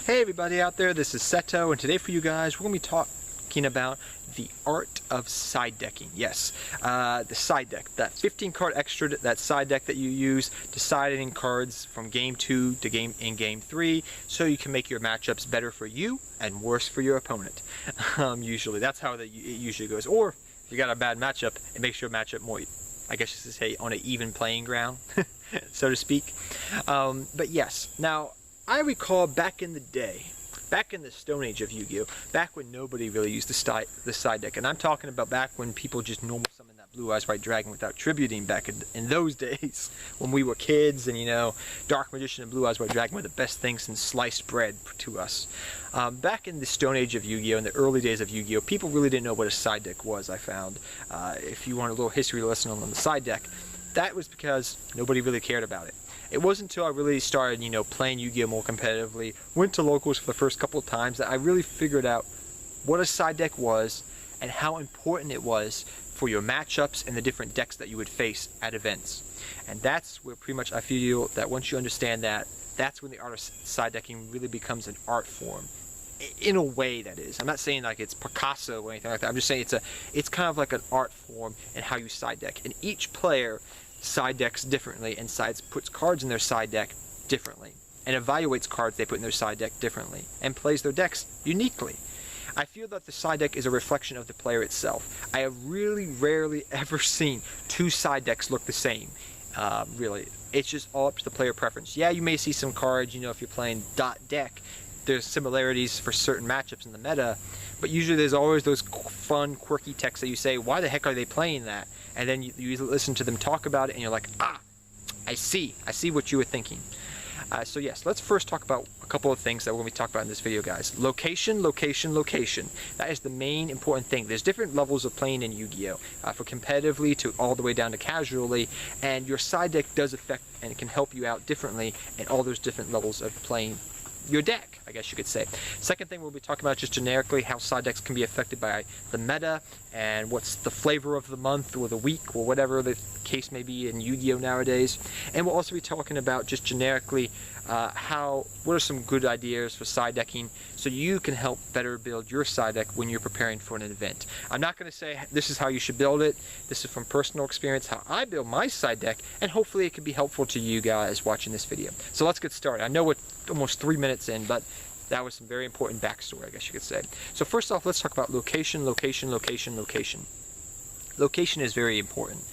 Hey everybody out there, this is Seto, and today for you guys we're going to be talking about the art of side decking. Yes, the side deck, that 15 card extra, that side deck that you use, deciding cards from game 2 to game 3, so you can make your matchups better for you and worse for your opponent. Usually, that's how it usually goes. Or if you got a bad matchup, it makes your matchup more, I guess you should say, on an even playing ground, so to speak. But yes, now I recall back in the day, back in the Stone Age of Yu-Gi-Oh, back when nobody really used the side deck, and I'm talking about back when people just normal summoned that Blue Eyes White Dragon without tributing back in those days, when we were kids, and you know, Dark Magician and Blue Eyes White Dragon were the best things since sliced bread to us. Back in the Stone Age of Yu-Gi-Oh, in the early days of Yu-Gi-Oh, people really didn't know what a side deck was, I found. If you want a little history lesson on the side deck, that was because nobody really cared about it. It wasn't until I really started, you know, playing Yu-Gi-Oh more competitively, went to locals for the first couple of times, that I really figured out what a side deck was and how important it was for your matchups and the different decks that you would face at events. And that's where pretty much I feel that once you understand that, that's when the art of side decking really becomes an art form. In a way, that is. I'm not saying like it's Picasso or anything like that. I'm just saying it's kind of like an art form in how you side deck. And each player side decks differently and puts cards in their side deck differently and evaluates cards they put in their side deck differently and plays their decks uniquely. I feel that the side deck is a reflection of the player itself. I have really rarely ever seen two side decks look the same. Really, it's just all up to the player preference. Yeah, you may see some cards, you know, if you're playing dot deck, there's similarities for certain matchups in the meta, but usually there's always those fun, quirky texts that you say, why the heck are they playing that? And then you listen to them talk about it, and you're like, ah, I see what you were thinking. So yes, let's first talk about a couple of things that we're going to be talking about in this video, guys. Location, location, location. That is the main important thing. There's different levels of playing in Yu-Gi-Oh! For competitively to all the way down to casually, and your side deck does affect and can help you out differently in all those different levels of playing your deck, I guess you could say. Second thing we'll be talking about just generically how side decks can be affected by the meta and what's the flavor of the month or the week or whatever the case may be in Yu-Gi-Oh nowadays. And we'll also be talking about just generically what are some good ideas for side decking so you can help better build your side deck when you're preparing for an event. I'm not going to say this is how you should build it. This is from personal experience how I build my side deck, and hopefully it can be helpful to you guys watching this video. So let's get started. I know we're almost 3 minutes in, but that was some very important backstory, I guess you could say. So first off, let's talk about location, location, location, location. Location is very important.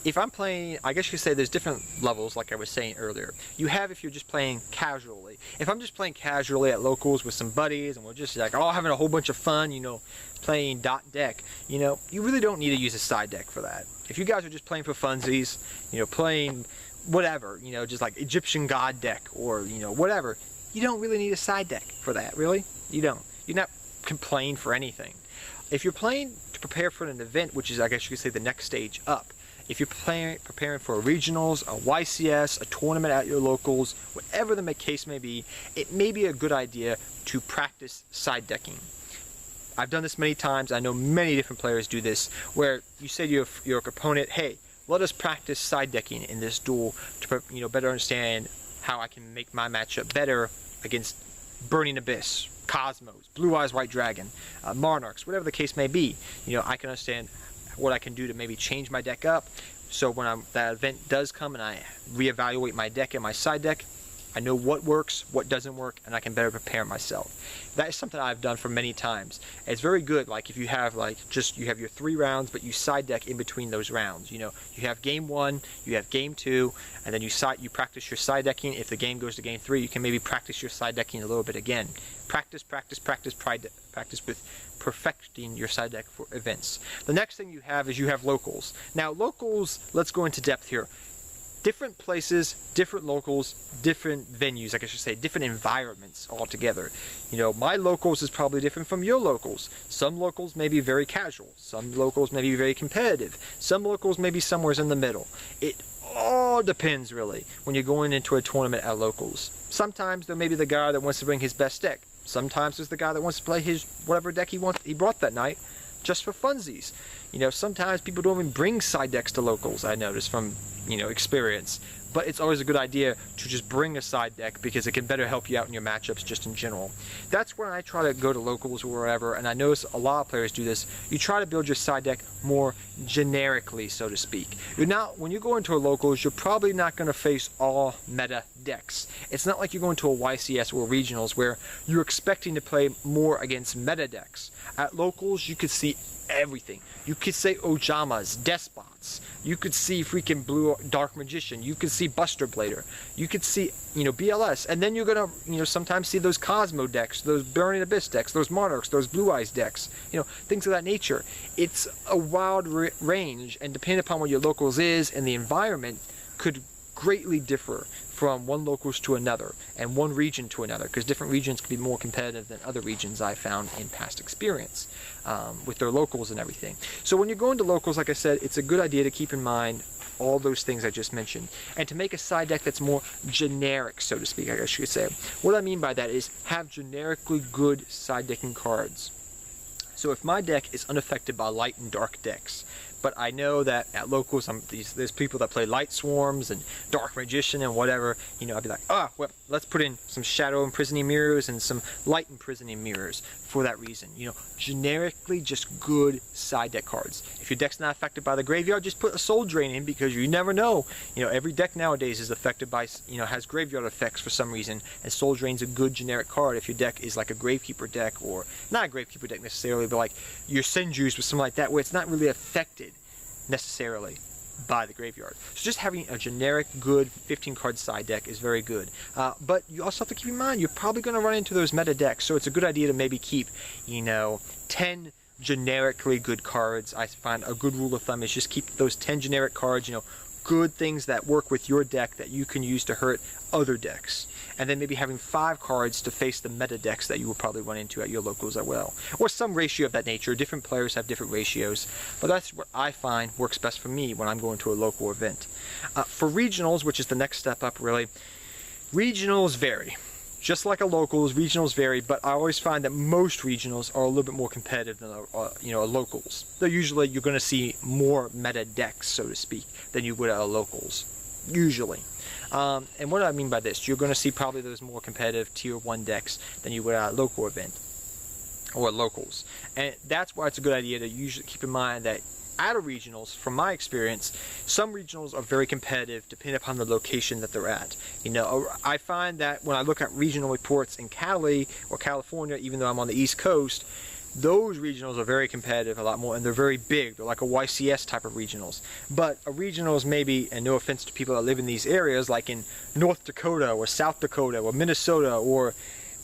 If I'm playing, I guess you could say there's different levels, like I was saying earlier. You have if you're just playing casually. If I'm just playing casually at locals with some buddies and we're just like all having a whole bunch of fun, you know, playing dot deck, you know, you really don't need to use a side deck for that. If you guys are just playing for funsies, you know, playing whatever, you know, just like Egyptian God deck or, you know, whatever, you don't really need a side deck for that, really. You don't. You're not playing for anything. If you're playing to prepare for an event, which is, I guess you could say, the next stage up, if you're preparing for a regionals, a YCS, a tournament at your locals, whatever the case may be, it may be a good idea to practice side decking. I've done this many times. I know many different players do this, where you say to your opponent, hey, let us practice side decking in this duel to, you know, better understand how I can make my matchup better against Burning Abyss, Cosmos, Blue Eyes White Dragon, Monarchs, whatever the case may be. You know, I can understand what I can do to maybe change my deck up, so when that event does come and I reevaluate my deck and my side deck, I know what works, what doesn't work, and I can better prepare myself. That is something I've done for many times. It's very good, like if you have you have your 3 rounds, but you side deck in between those rounds. You know, you have game 1, you have game 2, and then you practice your side decking. If the game goes to game 3, you can maybe practice your side decking a little bit again. Practice, practice, practice, practice with perfecting your side deck for events. The next thing you have is you have locals. Now locals, let's go into depth here. Different places, different locals, different venues, like I should say, different environments altogether. You know, my locals is probably different from your locals. Some locals may be very casual. Some locals may be very competitive. Some locals may be somewhere in the middle. It all depends, really, when you're going into a tournament at locals. Sometimes there may be the guy that wants to bring his best deck. Sometimes there's the guy that wants to play his whatever deck he brought that night just for funsies. You know, sometimes people don't even bring side decks to locals, I noticed from, you know, experience. but it's always a good idea to just bring a side deck because it can better help you out in your matchups just in general. That's when I try to go to locals or wherever, and I notice a lot of players do this. You try to build your side deck more generically, so to speak. When you go into a locals, you're probably not going to face all meta decks. It's not like you're going to a YCS or regionals where you're expecting to play more against meta decks. At locals, you could see everything. You could say Ojamas, Despots. You could see freaking Blue Dark Magician. You could see Buster Blader. You could see, BLS. And then you're gonna, sometimes see those Cosmo decks, those Burning Abyss decks, those Monarchs, those Blue Eyes decks. Things of that nature. It's a wild range, and depending upon what your locals is and the environment, could greatly differ from one locals to another and one region to another, because different regions can be more competitive than other regions I found in past experience with their locals and everything. So when you're going to locals, like I said, it's a good idea to keep in mind all those things I just mentioned, and to make a side deck that's more generic, so to speak, I guess you could say. What I mean by that is have generically good side decking cards. So if my deck is unaffected by light and dark decks, but I know that at locals, there's people that play Light Swarms and Dark Magician and whatever, I'd be like, well, let's put in some Shadow Imprisoning Mirrors and some Light Imprisoning Mirrors for that reason. Generically just good side deck cards. If your deck's not affected by the graveyard, just put a Soul Drain in, because you never know. Every deck nowadays is affected by, has graveyard effects for some reason, and Soul Drain's a good generic card if your deck is like a Gravekeeper deck, or not a Gravekeeper deck necessarily, but like your Senjus with something like that, where it's not really affected necessarily by the graveyard. So just having a generic good 15 card side deck is very good, but you also have to keep in mind you're probably going to run into those meta decks, so it's a good idea to maybe keep 10 generically good cards. I find a good rule of thumb is just keep those 10 generic cards, good things that work with your deck that you can use to hurt other decks, and then maybe having 5 cards to face the meta decks that you will probably run into at your locals as well, or some ratio of that nature. Different players have different ratios, but that's what I find works best for me when I'm going to a local event. For regionals, which is the next step up really, regionals vary. Just like a locals, regionals vary, but I always find that most regionals are a little bit more competitive than a locals. Though usually you're going to see more meta decks, so to speak, than you would at a locals, usually. And what do I mean by this? You're going to see probably those more competitive tier 1 decks than you would at a local event or locals. And that's why it's a good idea to usually keep in mind that at a regionals, from my experience, some regionals are very competitive depending upon the location that they're at. I find that when I look at regional reports in Cali or California, even though I'm on the East Coast, those regionals are very competitive a lot more, and they're very big. They're like a YCS type of regionals. But a regionals maybe, and no offense to people that live in these areas, like in North Dakota or South Dakota or Minnesota, or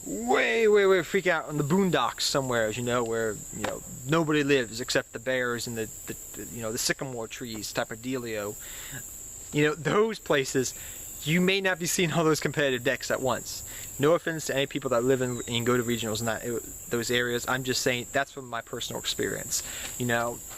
way freak out on the boondocks somewhere, where nobody lives except the bears and the sycamore trees type of dealio. Those places, you may not be seeing all those competitive decks at once. No offense to any people that live in and go to regionals in those areas. I'm just saying that's from my personal experience.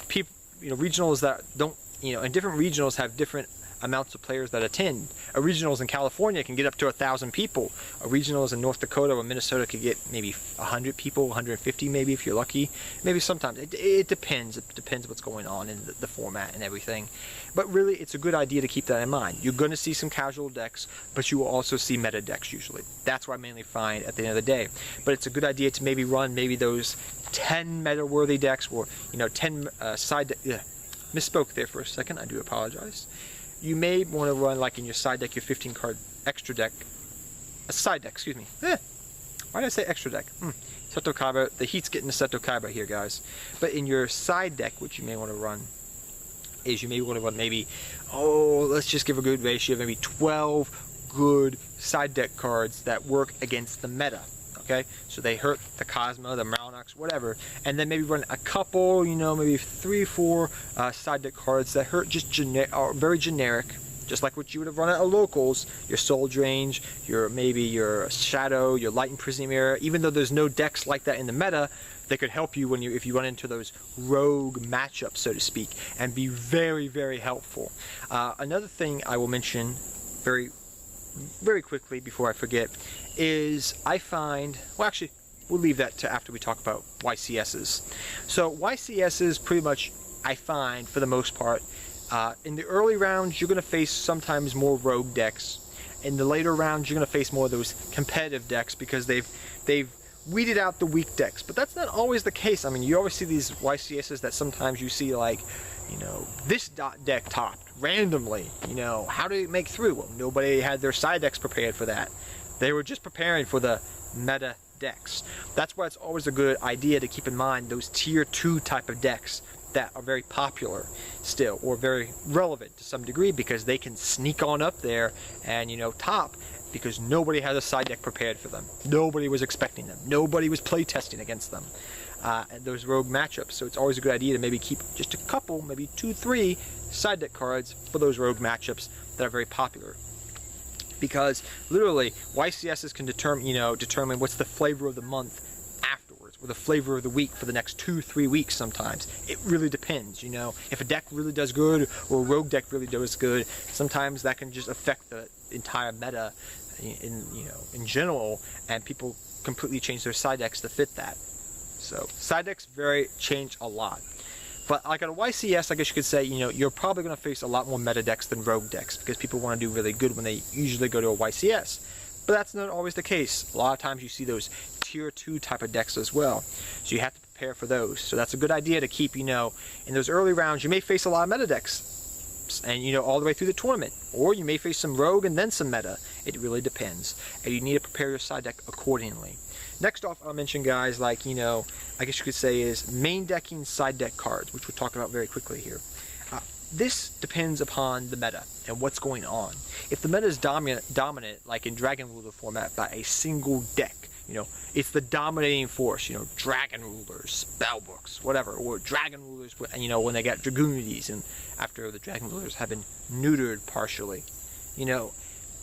People, regionals that don't, and different regionals have different amounts of players that attend. A regionals in California can get up to 1,000 people. A regionals in North Dakota or Minnesota could get maybe 100 people, 150 maybe if you're lucky. Maybe sometimes. It depends. It depends what's going on in the format and everything. But really, it's a good idea to keep that in mind. You're going to see some casual decks, but you will also see meta decks usually. That's what I mainly find at the end of the day. But it's a good idea to maybe run those 10 meta-worthy decks, or 10 side decks. Yeah, misspoke there for a second. I do apologize. You may want to run, like in your side deck, your 15 card extra deck, a side deck, excuse me. Why did I say extra deck? Seto Kaiba, the heat's getting to Seto Kaiba here, guys. But in your side deck, which you may want to run, is you may want to run maybe, let's just give a good ratio of maybe 12 good side deck cards that work against the meta. Okay, so they hurt the Cosmo, the Monarchs, whatever, and then maybe run a couple, maybe 3 or 4 side deck cards that hurt just very generic, just like what you would have run at a locals. Your Soul Drain, maybe your Shadow, your Light Imprisoning Mirror. Even though there's no decks like that in the meta, they could help you if you run into those rogue matchups, so to speak, and be very, very helpful. Another thing I will mention very quickly before I forget is I find, well, actually we'll leave that to after we talk about YCSs. So YCSs, pretty much I find for the most part, In the early rounds, you're going to face sometimes more rogue decks. In the later rounds, you're going to face more of those competitive decks because they've weeded out the weak decks. But that's not always the case. I mean, you always see these YCSs that sometimes you see like, you know, this deck topped randomly. You know, how did it make through? Well, nobody had their side decks prepared for that. They were just preparing for the meta decks. That's why it's always a good idea to keep in mind those tier 2 type of decks that are very popular still, or very relevant to some degree, because they can sneak on up there and, you know, top, because nobody has a side deck prepared for them. Nobody was expecting them. Nobody was play testing against them. And those rogue matchups. So it's always a good idea to maybe keep just a couple, maybe 2, 3 side deck cards for those rogue matchups that are very popular. Because literally, YCSs can determine what's the flavor of the month afterwards, or the flavor of the week for the next 2, 3 weeks sometimes. It really depends, you know. If a deck really does good, or a rogue deck really does good, sometimes that can just affect the entire meta in general, and people completely change their side decks to fit that. So side decks change a lot. But like at a YCS, I guess you could say, you know, you're probably going to face a lot more meta decks than rogue decks, because people want to do really good when they usually go to a YCS. But that's not always the case. A lot of times you see those tier 2 type of decks as well. So you have to prepare for those. So that's a good idea to keep, you know, in those early rounds, you may face a lot of meta decks, and, you know, all the way through the tournament. Or you may face some rogue and then some meta. It really depends. And you need to prepare your side deck accordingly. Next off, I'll mention, guys, like, you know, I guess you could say is main decking side deck cards, which we'll talk about very quickly here. This depends upon the meta and what's going on. If the meta is dominant, like in Dragon Ruler format, by a single deck, you know, it's the dominating force, you know, Dragon Rulers, Spellbooks, whatever, or Dragon Rulers, you know, when they got Dragoonities, and after the Dragon Rulers have been neutered partially, you know,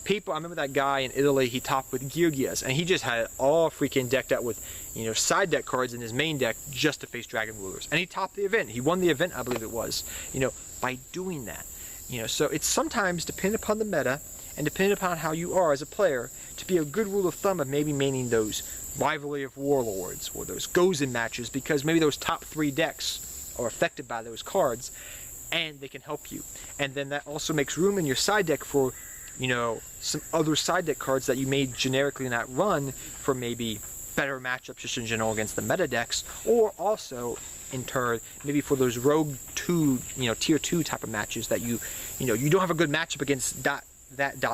people, I remember that guy in Italy, he topped with Geargias, and he just had it all freaking decked out with, you know, side deck cards in his main deck just to face Dragon Rulers. And he topped the event. He won the event, I believe it was, you know, by doing that. You know, so it's sometimes dependent upon the meta and dependent upon how you are as a player to be a good rule of thumb of maybe maining those Rivalry of Warlords or those Gozen matches, because maybe those top 3 decks are affected by those cards and they can help you. And then that also makes room in your side deck for, you know, some other side deck cards that you may generically not run for maybe better matchups just in general against the meta decks, or also in turn maybe for those rogue 2, you know, tier 2 type of matches that you know, you don't have a good matchup against that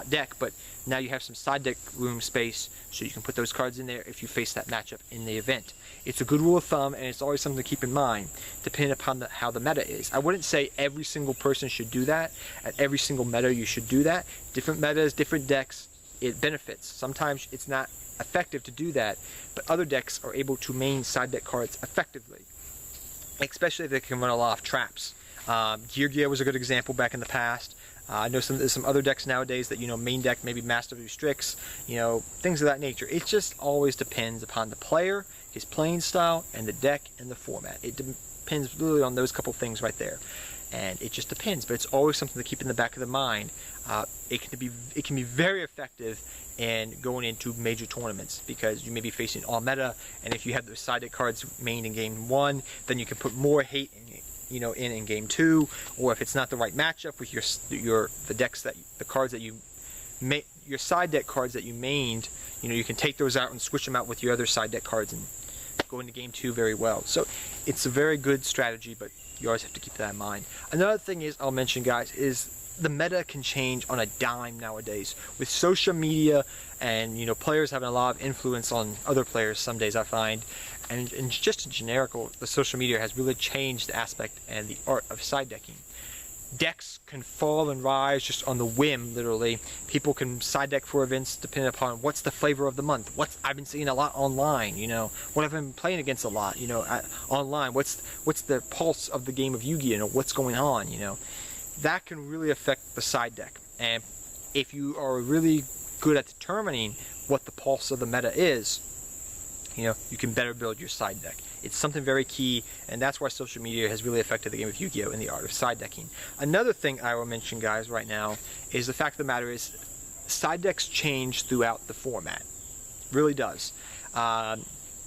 deck, but now you have some side deck room space, so you can put those cards in there if you face that matchup in the event. It's a good rule of thumb, and it's always something to keep in mind, depending upon how the meta is. I wouldn't say every single person should do that. At every single meta, you should do that. Different metas, different decks, it benefits. Sometimes it's not effective to do that, but other decks are able to main side deck cards effectively, especially if they can run a lot of traps. Geargia was a good example back in the past. I know there's some other decks nowadays that, you know, main deck maybe Master Restricts, you know, things of that nature. It just always depends upon the player, his playing style, and the deck and the format. It depends really on those couple things right there, and it just depends. But it's always something to keep in the back of the mind. It can be very effective in going into major tournaments, because you may be facing all meta, and if you have those side deck cards mained in game 1, then you can put more hate in, you know, in game 2, or if it's not the right matchup with your side deck cards that you mained, you know, you can take those out and switch them out with your other side deck cards and go into game 2 very well. So it's a very good strategy, but you always have to keep that in mind. Another thing is, I'll mention, guys, is the meta can change on a dime nowadays with social media, and, you know, players having a lot of influence on other players some days, I find, and just in generical, the social media has really changed the aspect and the art of side decking. Decks can fall and rise just on the whim, literally. People can side deck for events depending upon what's the flavor of the month. I've been seeing a lot online, you know, what I've been playing against a lot, you know, online. What's the pulse of the game of Yu-Gi-Oh, you know, what's going on, you know. That can really affect the side deck. And if you are really good at determining what the pulse of the meta is, you know, you can better build your side deck. It's something very key, and that's why social media has really affected the game of Yu-Gi-Oh! In the art of side decking. Another thing I will mention, guys, right now, is the fact of the matter is side decks change throughout the format. It really does.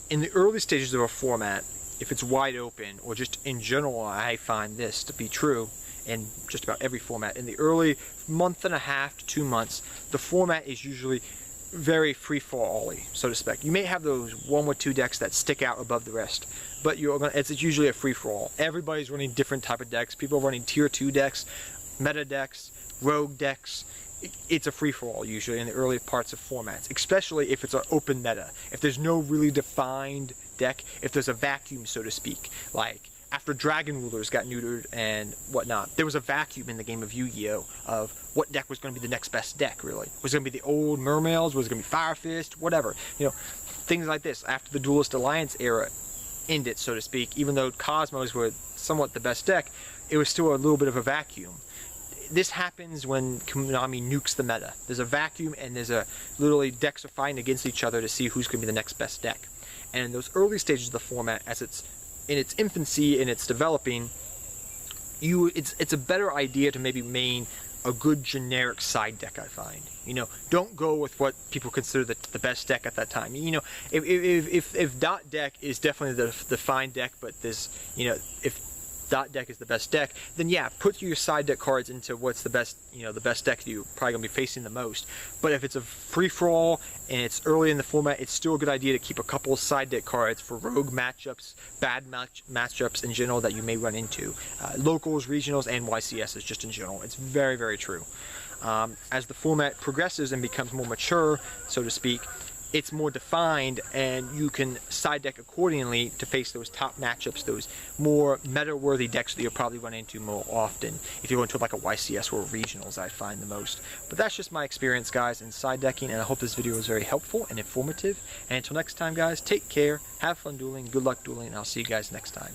In the early stages of a format, if it's wide open, or just in general, I find this to be true, in just about every format. In the early month and a half to 2 months, the format is usually very free-for-all-y, so to speak. You may have those 1 or 2 decks that stick out above the rest, but it's usually a free-for-all. Everybody's running different type of decks. People are running tier 2 decks, meta decks, rogue decks. It's a free-for-all usually in the early parts of formats, especially if it's an open meta. If there's no really defined deck, if there's a vacuum, so to speak, like after Dragon Rulers got neutered and whatnot, there was a vacuum in the game of Yu-Gi-Oh! Of what deck was going to be the next best deck, really. Was it going to be the old Mermails? Was it going to be Fire Fist? Whatever. You know, things like this. After the Duelist Alliance era ended, so to speak, even though Cosmos were somewhat the best deck, it was still a little bit of a vacuum. This happens when Konami nukes the meta. There's a vacuum and literally decks are fighting against each other to see who's going to be the next best deck. And in those early stages of the format, as it's in its infancy and it's developing, it's a better idea to maybe main a good generic side deck, I find. You know, don't go with what people consider the best deck at that time. You know, if Dot deck is definitely the fine deck, but there's, you know, if Dot deck is the best deck, then yeah, put your side deck cards into what's the best, you know, the best deck you're probably gonna be facing the most. But if it's a free-for-all and it's early in the format, it's still a good idea to keep a couple of side deck cards for rogue matchups, bad matchups in general that you may run into. Locals, regionals, and YCSs just in general. It's very, very true. As the format progresses and becomes more mature, so to speak, it's more defined, and you can side deck accordingly to face those top matchups, those more meta-worthy decks that you'll probably run into more often if you go into like a YCS or regionals, I find the most. But that's just my experience, guys, in side decking, and I hope this video was very helpful and informative. And until next time, guys, take care, have fun dueling, good luck dueling, and I'll see you guys next time.